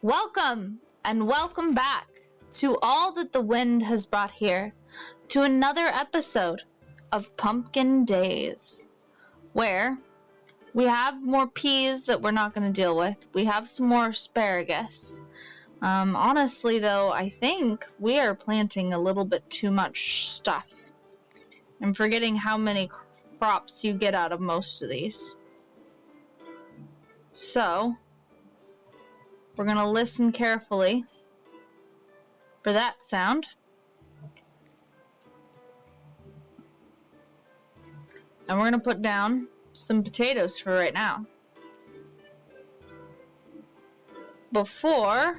Welcome and welcome back to all that the wind has brought here, to another episode of Pumpkin Days, where we have more peas that we're not going to deal with. We have some more asparagus. Honestly though, I think we are planting a little bit too much stuff. I'm forgetting how many crops you get out of most of these. So we're going to listen carefully for that sound. And we're going to put down some potatoes for right now. Before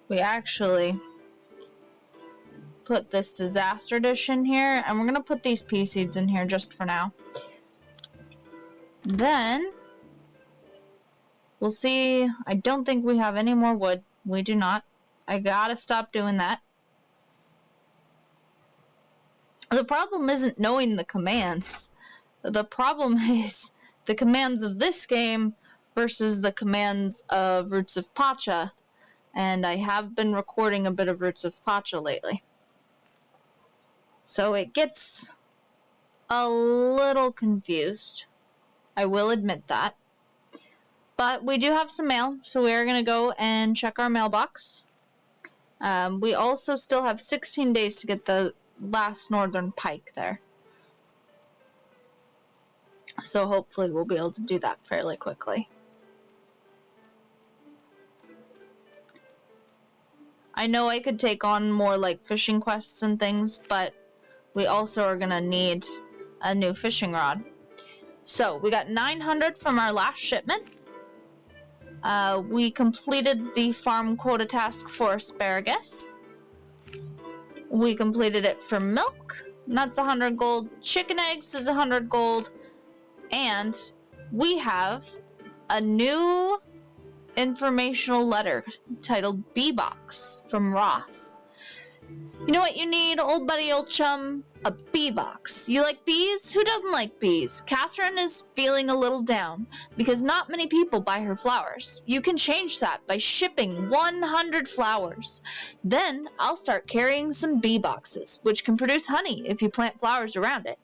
we actually put this disaster dish in here, and we're going to put these pea seeds in here just for now. Then we'll see. I don't think we have any more wood. We do not. I gotta stop doing that. The problem isn't knowing the commands. The problem is the commands of this game versus the commands of Roots of Pacha. And I have been recording a bit of Roots of Pacha lately. So it gets a little confused. I will admit that. But we do have some mail, so we are going to go and check our mailbox. We also still have 16 days to get the last northern pike there. So hopefully we'll be able to do that fairly quickly. I know I could take on more like fishing quests and things, but we also are going to need a new fishing rod. So we got 900 from our last shipment. We completed the farm quota task for asparagus. We completed it for milk. That's 100 gold. Chicken eggs is 100 gold. And we have a new informational letter titled Bee-Box from Ross. You know what you need, old buddy, old chum? A bee box. You like bees? Who doesn't like bees? Catherine is feeling a little down because not many people buy her flowers. You can change that by shipping 100 flowers. Then I'll start carrying some bee boxes, which can produce honey if you plant flowers around it.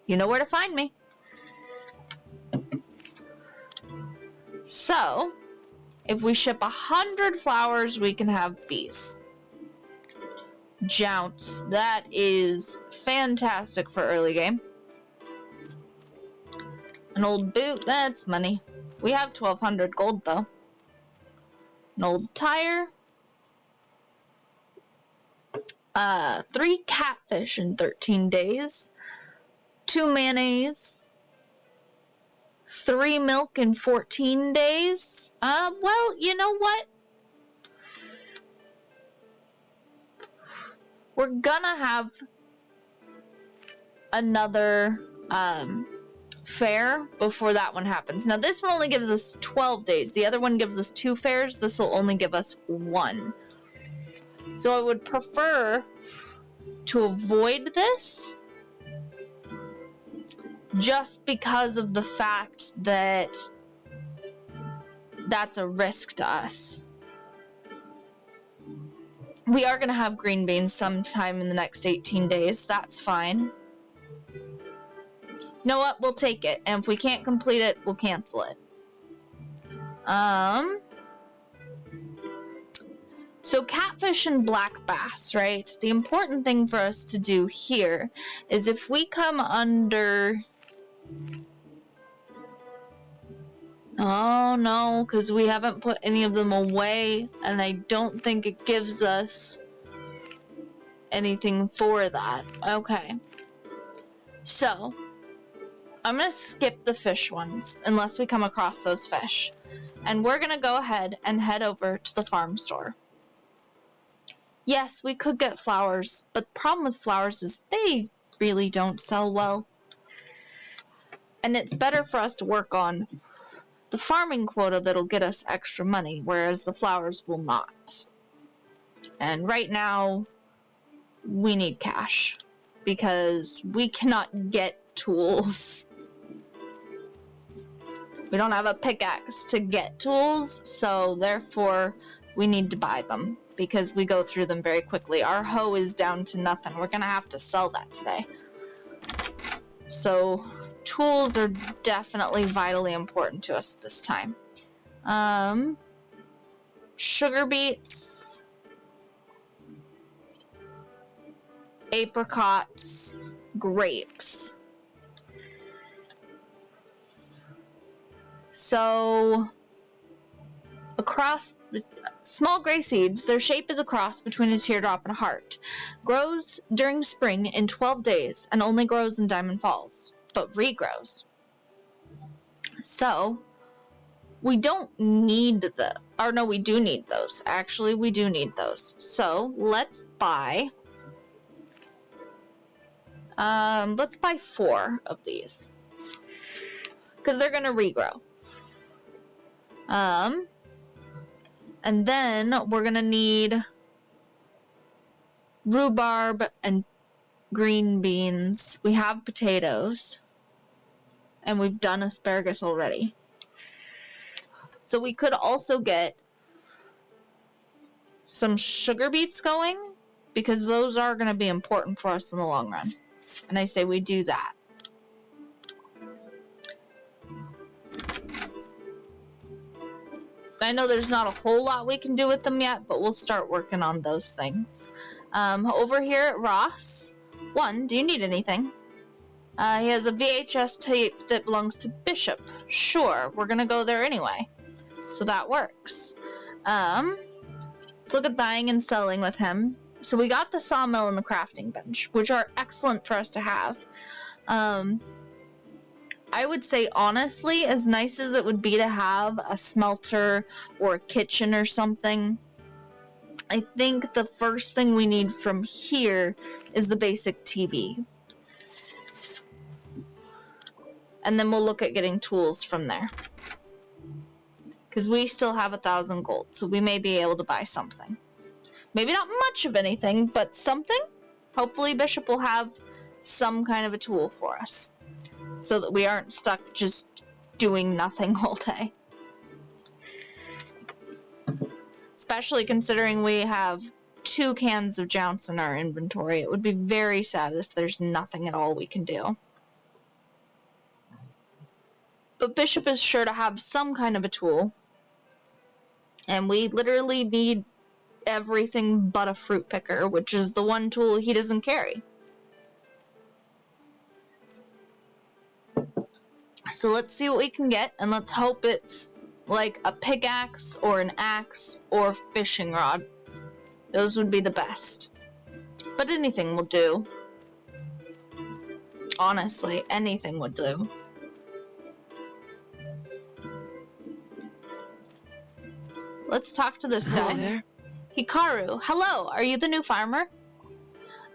You know where to find me. So, if we ship 100 flowers, we can have bees. Jounce. That is fantastic for early game. An old boot, that's money. We have 1,200 gold though. An old tire. 3 catfish in 13 days. 2 mayonnaise. 3 milk in 14 days. Well, you know what? We're gonna have another fair before that one happens. Now this one only gives us 12 days. The other one gives us 2 fairs. This will only give us 1. So I would prefer to avoid this just because of the fact that that's a risk to us. We are going to have green beans sometime in the next 18 days. That's fine. You know what? We'll take it. And if we can't complete it, we'll cancel it. So catfish and black bass, right? The important thing for us to do here is if we come under... Oh no, because we haven't put any of them away, and I don't think it gives us anything for that. Okay. So, I'm going to skip the fish ones, unless we come across those fish. And we're going to go ahead and head over to the farm store. Yes, we could get flowers, but the problem with flowers is they really don't sell well. And it's better for us to work on the farming quota that'll get us extra money, whereas the flowers will not. And right now, we need cash, because we cannot get tools. We don't have a pickaxe to get tools, so therefore we need to buy them because we go through them very quickly. Our hoe is down to nothing. We're gonna have to sell that today. So tools are definitely vitally important to us this time. Sugar beets, apricots, grapes. So across small gray seeds, their shape is a cross between a teardrop and a heart. Grows during spring in 12 days and only grows in Diamond Falls, but regrows. So we don't need we do need those. Actually, we do need those. So let's buy 4 of these because they're gonna regrow. And then we're gonna need rhubarb and green beans. We have potatoes. And we've done asparagus already. So we could also get some sugar beets going, because those are gonna be important for us in the long run. And I say we do that. I know there's not a whole lot we can do with them yet, but we'll start working on those things. Over here at Ross, do you need anything? He has a VHS tape that belongs to Bishop. Sure, we're gonna go there anyway. So that works. Let's look at buying and selling with him. So we got the sawmill and the crafting bench, which are excellent for us to have. I would say, honestly, as nice as it would be to have a smelter or a kitchen or something, I think the first thing we need from here is the basic TV. And then we'll look at getting tools from there. Because we still have 1,000 gold, so we may be able to buy something. Maybe not much of anything, but something. Hopefully Bishop will have some kind of a tool for us, so that we aren't stuck just doing nothing all day. Especially considering we have 2 cans of Jounce in our inventory. It would be very sad if there's nothing at all we can do. But Bishop is sure to have some kind of a tool. And we literally need everything but a fruit picker, which is the one tool he doesn't carry. So let's see what we can get, and let's hope it's like a pickaxe or an axe or fishing rod. Those would be the best. But anything will do. Honestly, anything would do. Let's talk to this guy. There. Hikaru, hello, are you the new farmer?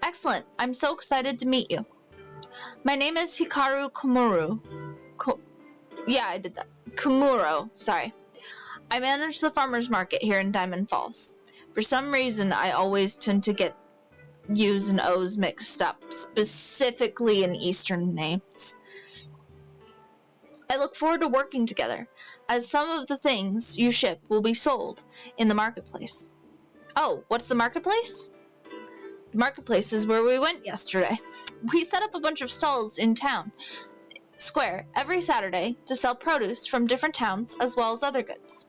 Excellent, I'm so excited to meet you. My name is Hikaru Komuro. Yeah, I did that. Komuro, sorry. I manage the farmer's market here in Diamond Falls. For some reason, I always tend to get U's and O's mixed up, specifically in Eastern names. I look forward to working together, as some of the things you ship will be sold in the marketplace. Oh, what's the marketplace? The marketplace is where we went yesterday. We set up a bunch of stalls in town square every Saturday to sell produce from different towns as well as other goods.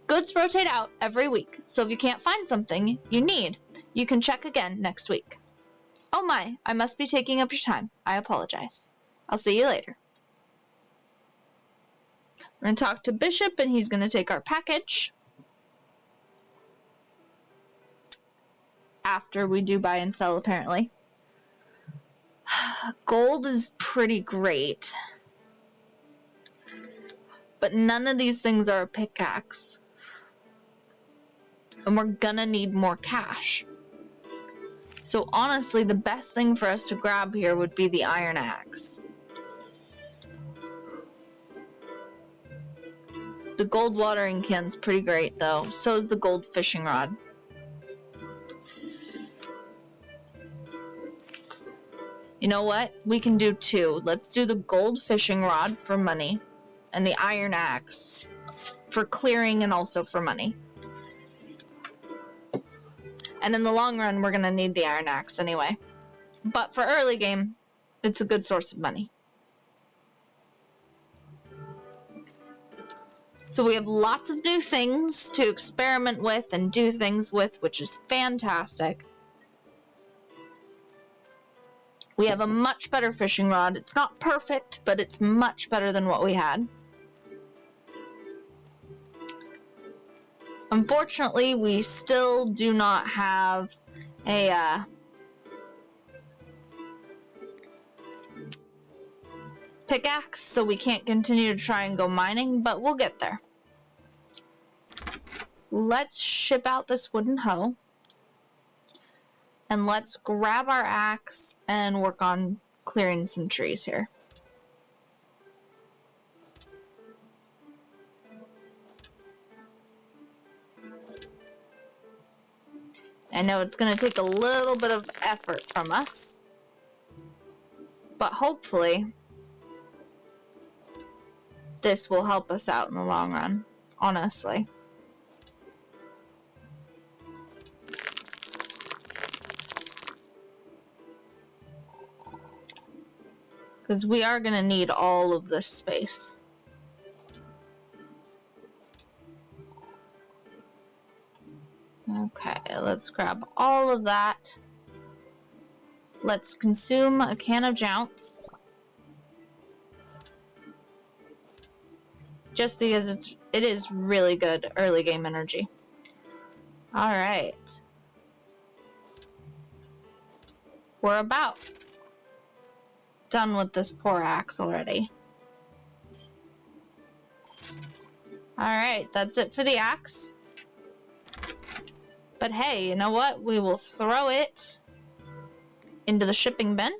Goods rotate out every week, so if you can't find something you need, you can check again next week. Oh my, I must be taking up your time. I apologize. I'll see you later. We're going to talk to Bishop, and he's going to take our package. After we do buy and sell, apparently. Gold is pretty great. But none of these things are a pickaxe. And we're gonna need more cash. So honestly, the best thing for us to grab here would be the iron axe. The gold watering can's pretty great though. So is the gold fishing rod. You know what? We can do 2. Let's do the gold fishing rod for money. and the iron axe for clearing and also for money. And in the long run, we're going to need the iron axe anyway. But for early game, it's a good source of money. So we have lots of new things to experiment with and do things with, which is fantastic. We have a much better fishing rod. It's not perfect, but it's much better than what we had. Unfortunately, we still do not have a pickaxe, so we can't continue to try and go mining, but we'll get there. Let's ship out this wooden hoe. And let's grab our axe and work on clearing some trees here. I know it's going to take a little bit of effort from us, but hopefully this will help us out in the long run, honestly. Because we are going to need all of this space. Okay, let's grab all of that. Let's consume a can of Jounce. Just because it is really good early game energy. Alright. We're about done with this poor axe already. Alright, that's it for the axe. But hey, you know what? We will throw it into the shipping bin.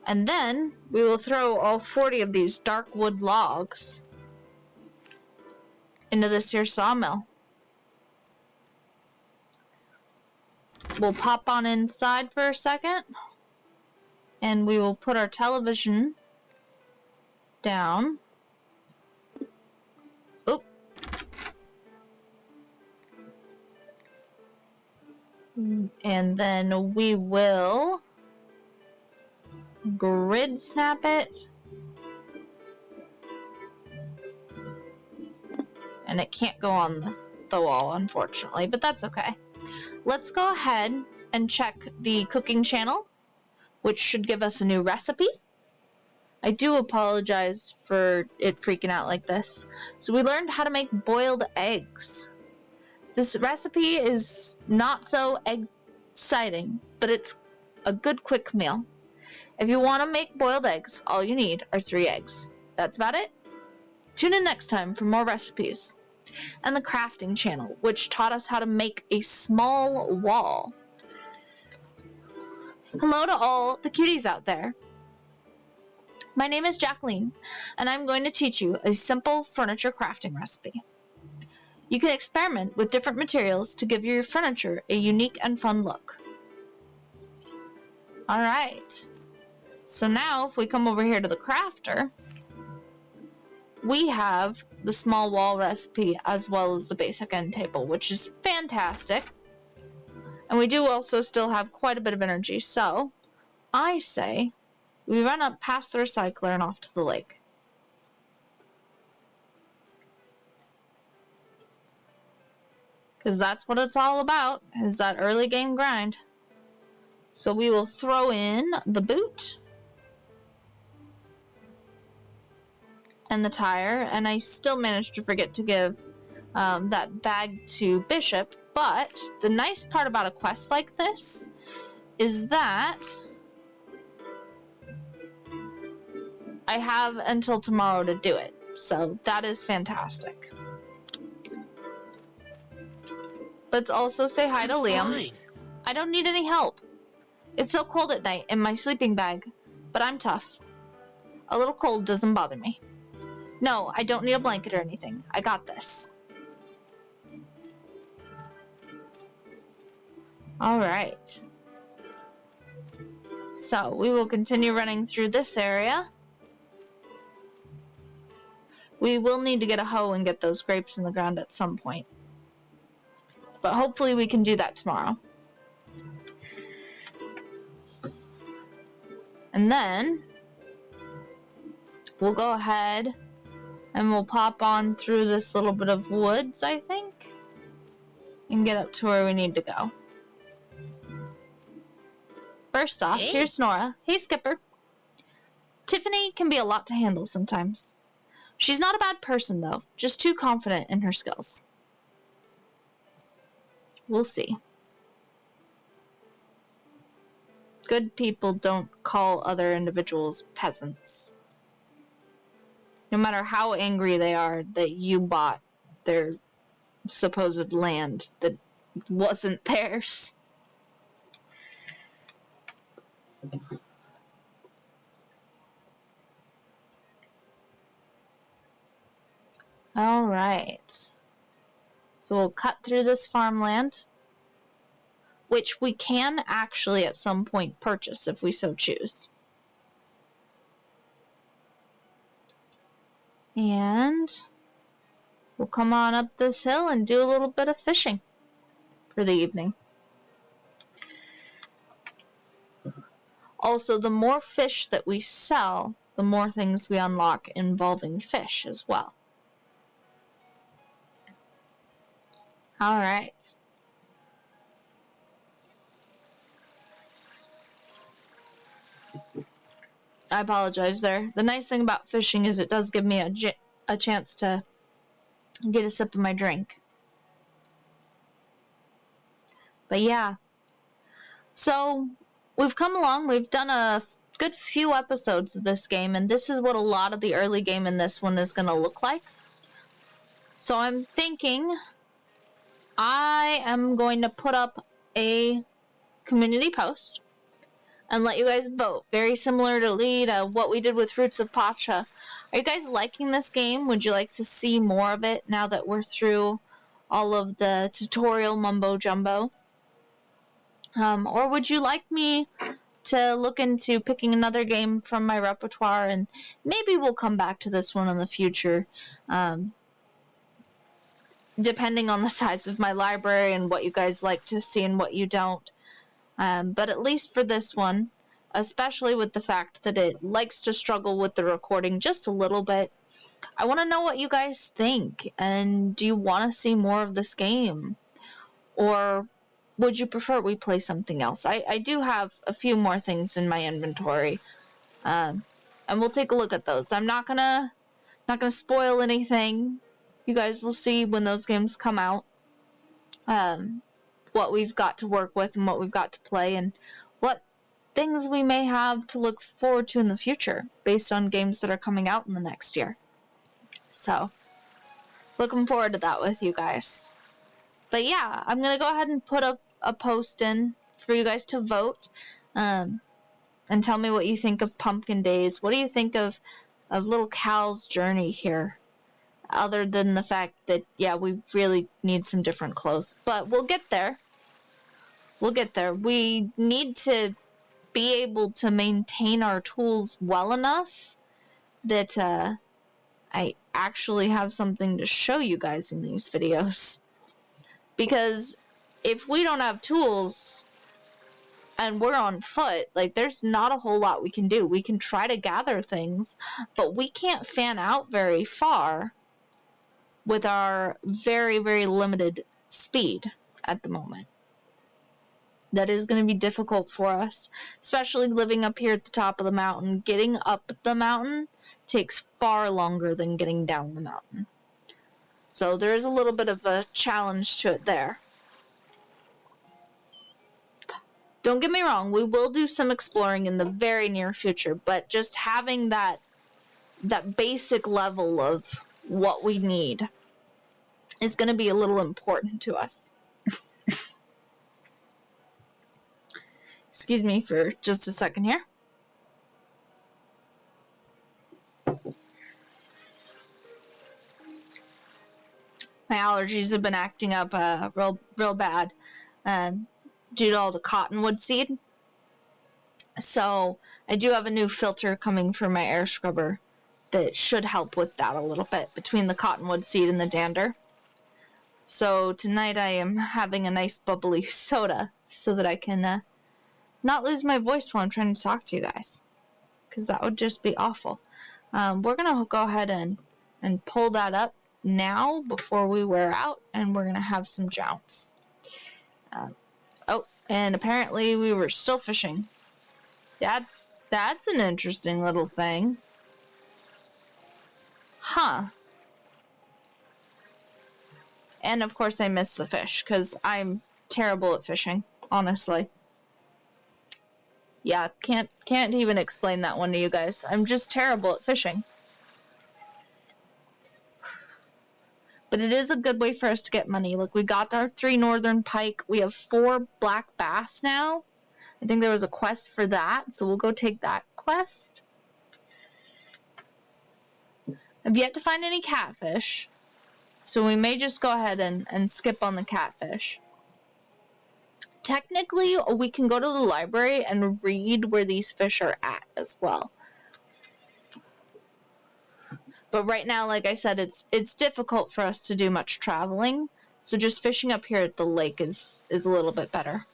And then we will throw all 40 of these dark wood logs into this here sawmill. We'll pop on inside for a second. And we will put our television down. Oop. And then we will grid snap it. And it can't go on the wall, unfortunately, but that's okay. Let's go ahead and check the cooking channel, which should give us a new recipe. I do apologize for it freaking out like this. So we learned how to make boiled eggs. This recipe is not so exciting, but it's a good quick meal. If you want to make boiled eggs, all you need are 3 eggs. That's about it. Tune in next time for more recipes. And the crafting channel, which taught us how to make a small wall. Hello to all the cuties out there. My name is Jacqueline, and I'm going to teach you a simple furniture crafting recipe. You can experiment with different materials to give your furniture a unique and fun look. Alright, so now if we come over here to the crafter, we have the small wall recipe as well as the basic end table, which is fantastic. And we do also still have quite a bit of energy, so I say we run up past the recycler and off to the lake. Because that's what it's all about, is that early game grind. So we will throw in the boot and the tire, and I still managed to forget to give that bag to Bishop, but the nice part about a quest like this is that I have until tomorrow to do it, so that is fantastic. Let's also say hi to Liam. Fine. I don't need any help. It's so cold at night in my sleeping bag, but I'm tough. A little cold doesn't bother me. No, I don't need a blanket or anything. I got this. Alright. So, we will continue running through this area. We will need to get a hoe and get those grapes in the ground at some point. But hopefully we can do that tomorrow. And then we'll go ahead and we'll pop on through this little bit of woods, I think, and get up to where we need to go. First off, here's Nora. Hey, Skipper. Tiffany can be a lot to handle sometimes. She's not a bad person, though, just too confident in her skills. We'll see. Good people don't call other individuals peasants. No matter how angry they are that you bought their supposed land that wasn't theirs. All right. So we'll cut through this farmland, which we can actually at some point purchase if we so choose. And we'll come on up this hill and do a little bit of fishing for the evening. Also, the more fish that we sell, the more things we unlock involving fish as well. All right. I apologize there. The nice thing about fishing is it does give me a chance to get a sip of my drink. But yeah. So, we've come along. We've done a good few episodes of this game, and this is what a lot of the early game in this one is going to look like. So I'm thinking I am going to put up a community post and let you guys vote. Very similar to what we did with Roots of Pacha. Are you guys liking this game? Would you like to see more of it now that we're through all of the tutorial mumbo jumbo? Or would you like me to look into picking another game from my repertoire, and maybe we'll come back to this one in the future, depending on the size of my library and what you guys like to see and what you don't. But at least for this one, especially with the fact that it likes to struggle with the recording just a little bit, I want to know what you guys think. And do you want to see more of this game? Or would you prefer we play something else? I do have a few more things in my inventory. And we'll take a look at those. I'm not gonna spoil anything. You guys will see when those games come out. What we've got to work with and what we've got to play, and what things we may have to look forward to in the future based on games that are coming out in the next year. So, looking forward to that with you guys. But yeah, I'm going to go ahead and put up a post in for you guys to vote, and tell me what you think of Pumpkin Days. What do you think of little Cal's journey here? Other than the fact that, yeah, we really need some different clothes. But we'll get there. We'll get there. We need to be able to maintain our tools well enough that I actually have something to show you guys in these videos. Because if we don't have tools and we're on foot, like, there's not a whole lot we can do. We can try to gather things, but we can't fan out very far with our very, very limited speed at the moment. That is going to be difficult for us, especially living up here at the top of the mountain. Getting up the mountain takes far longer than getting down the mountain. So there is a little bit of a challenge to it there. Don't get me wrong, we will do some exploring in the very near future, but just having that basic level of what we need is going to be a little important to us. Excuse me for just a second here. My allergies have been acting up real bad due to all the cottonwood seed. So I do have a new filter coming for my air scrubber that should help with that a little bit between the cottonwood seed and the dander. So tonight I am having a nice bubbly soda so that I can not lose my voice while I'm trying to talk to you guys, because that would just be awful. We're gonna go ahead and pull that up now before we wear out, and we're gonna have some jounce. Oh, and apparently we were still fishing. That's an interesting little thing. Huh. And of course I missed the fish, because I'm terrible at fishing, honestly. Yeah, can't even explain that one to you guys. I'm just terrible at fishing. But it is a good way for us to get money. Look, we got our 3 northern pike. We have 4 black bass now. I think there was a quest for that, so we'll go take that quest. I've yet to find any catfish, so we may just go ahead and skip on the catfish. Technically, we can go to the library and read where these fish are at as well. But right now, like I said, it's difficult for us to do much traveling, so just fishing up here at the lake is a little bit better.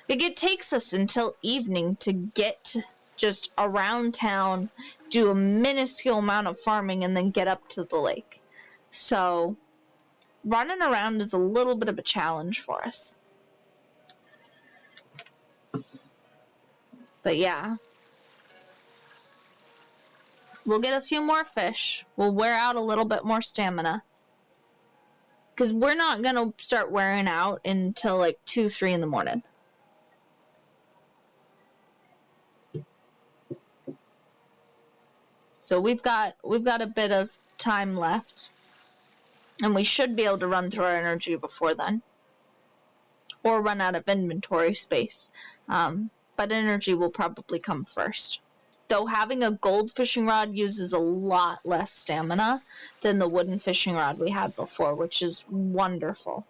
It takes us until evening to get just around town, do a minuscule amount of farming, and then get up to the lake. So running around is a little bit of a challenge for us. But yeah. We'll get a few more fish. We'll wear out a little bit more stamina. Because we're not going to start wearing out until like 2, 3 in the morning. So we've got a bit of time left. And we should be able to run through our energy before then. Or run out of inventory space. But energy will probably come first. Though having a gold fishing rod uses a lot less stamina than the wooden fishing rod we had before, which is wonderful.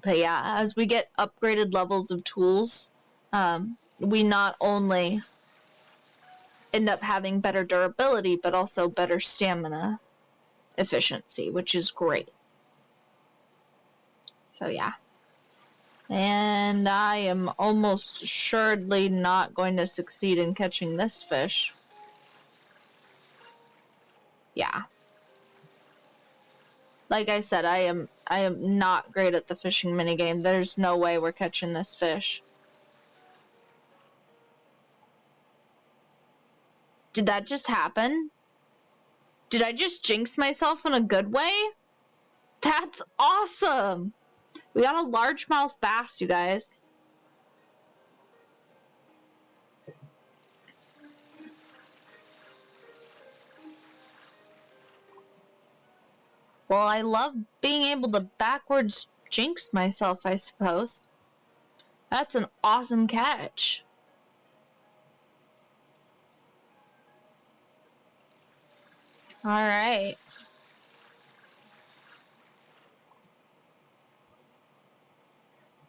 But yeah, as we get upgraded levels of tools, we not only end up having better durability, but also better stamina efficiency, which is great. So yeah. And I am almost assuredly not going to succeed in catching this fish. Yeah. Like I said, I am not great at the fishing minigame. There's no way we're catching this fish. Did that just happen? Did I just jinx myself in a good way? That's awesome! We got a largemouth bass, you guys. Well, I love being able to backwards jinx myself, I suppose. That's an awesome catch. Alright.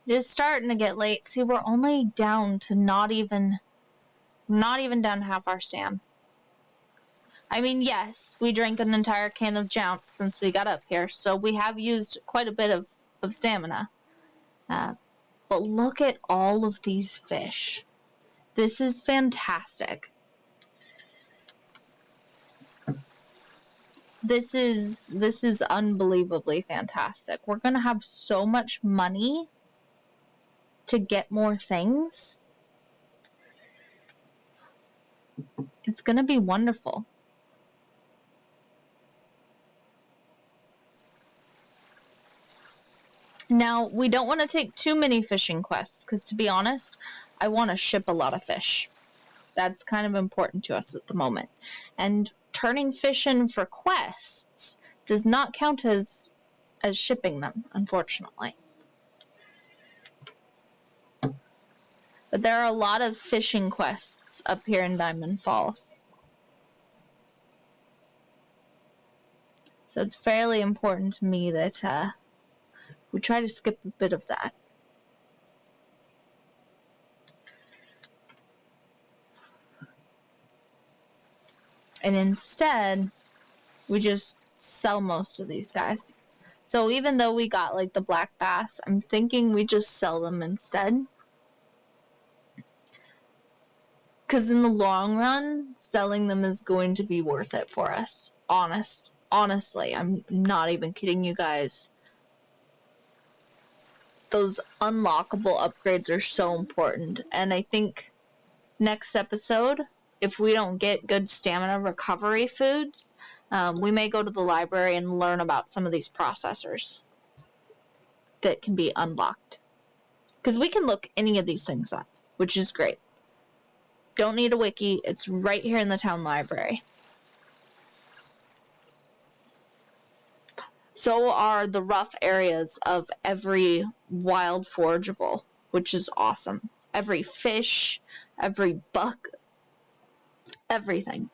It is starting to get late. See, we're only down to not even down half our stam. I mean, yes, we drank an entire can of jounce since we got up here, so we have used quite a bit of stamina. But look at all of these fish. This is fantastic. This is unbelievably fantastic. We're gonna have so much money to get more things. It's gonna be wonderful. Now, we don't want to take too many fishing quests, because to be honest, I want to ship a lot of fish. That's kind of important to us at the moment. And turning fish in for quests does not count as shipping them, unfortunately. But there are a lot of fishing quests up here in Diamond Falls. So it's fairly important to me that we try to skip a bit of that. And instead, we just sell most of these guys. So even though we got like the black bass, I'm thinking we just sell them instead. Because in the long run, selling them is going to be worth it for us. Honestly, I'm not even kidding you guys. Those unlockable upgrades are so important. And I think next episode, if we don't get good stamina recovery foods, we may go to the library and learn about some of these processors that can be unlocked. Because we can look any of these things up, which is great. Don't need a wiki. It's right here in the town library. So are the rough areas of every wild forageable, which is awesome. Every fish, every buck, everything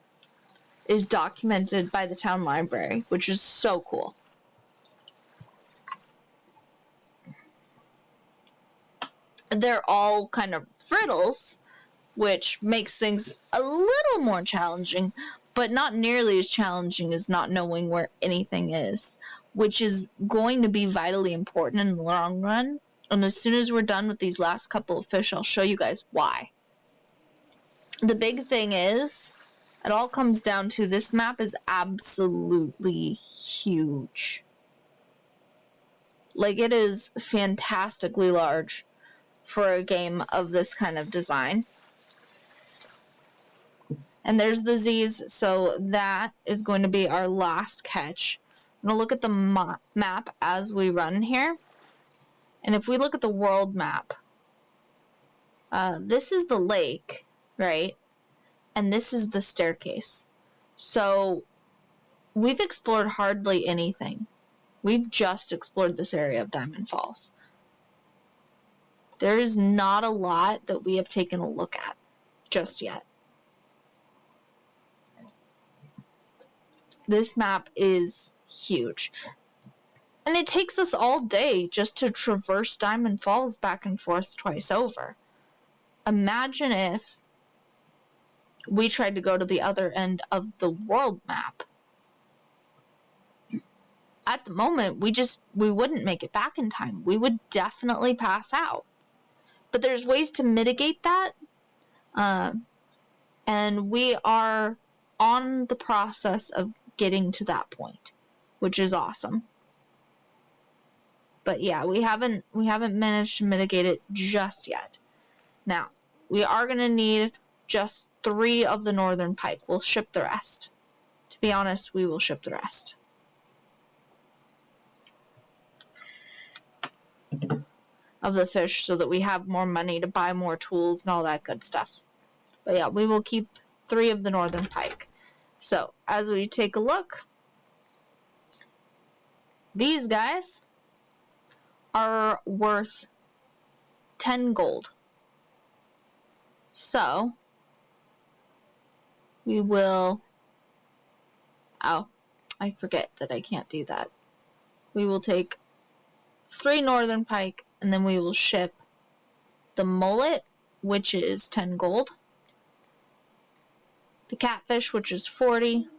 is documented by the town library, which is so cool. They're all kind of riddles, which makes things a little more challenging, but not nearly as challenging as not knowing where anything is, which is going to be vitally important in the long run. And as soon as we're done with these last couple of fish, I'll show you guys why. The big thing is, it all comes down to this map is absolutely huge. Like, it is fantastically large for a game of this kind of design. And there's the Z's, so that is going to be our last catch. I'm going to look at the map as we run here. And if we look at the world map, this is the lake, right? And this is the staircase. So we've explored hardly anything. We've just explored this area of Diamond Falls. There is not a lot that we have taken a look at just yet. This map is huge. And it takes us all day just to traverse Diamond Falls back and forth twice over. Imagine if we tried to go to the other end of the world map. At the moment, we wouldn't make it back in time. We would definitely pass out. But there's ways to mitigate that. And we are on the process of getting to that point, which is awesome. But yeah, we haven't managed to mitigate it just yet. Now, we are going to need just 3 of the northern pike. We'll ship the rest. To be honest, we will ship the rest. Of the fish so that we have more money to buy more tools and all that good stuff. But yeah, we will keep 3 of the northern pike. So, as we take a look, these guys are worth 10 gold. So, we will... Oh, I forget that I can't do that. We will take 3 northern pike, and then we will ship the mullet, which is 10 gold. The catfish, which is 40.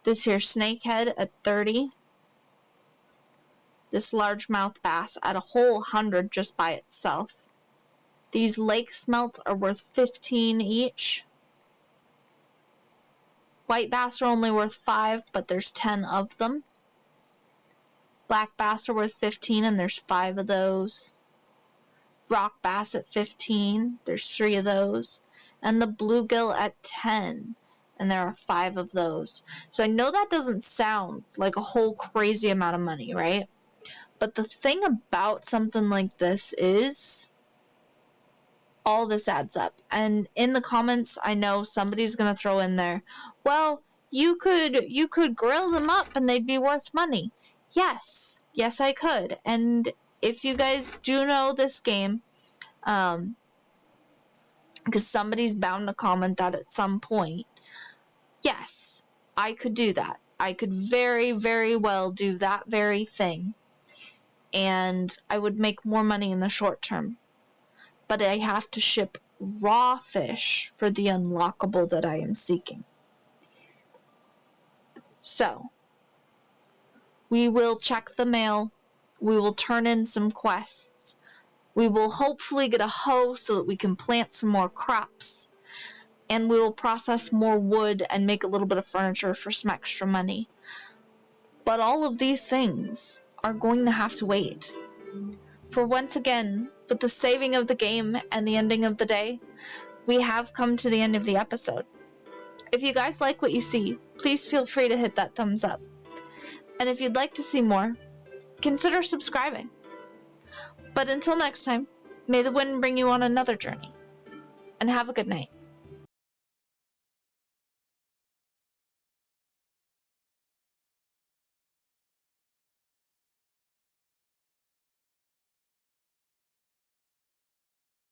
This here snakehead at 30. This largemouth bass at a whole 100 just by itself. These lake smelt are worth 15 each. White bass are only worth 5, but there's 10 of them. Black bass are worth 15, and there's 5 of those. Rock bass at 15, there's 3 of those. And the bluegill at 10, and there are 5 of those. So I know that doesn't sound like a whole crazy amount of money, right? But the thing about something like this is all this adds up. And in the comments, I know somebody's going to throw in there, well, you could grill them up and they'd be worth money. Yes, I could. And if you guys do know this game, because somebody's bound to comment that at some point, yes, I could do that. I could very, very well do that very thing. And I would make more money in the short term. But I have to ship raw fish for the unlockable that I am seeking. So, we will check the mail. We will turn in some quests. We will hopefully get a hoe so that we can plant some more crops. And we will process more wood and make a little bit of furniture for some extra money. But all of these things are going to have to wait. For once again, with the saving of the game and the ending of the day, we have come to the end of the episode. If you guys like what you see, please feel free to hit that thumbs up. And if you'd like to see more, consider subscribing. But until next time, may the wind bring you on another journey. And have a good night.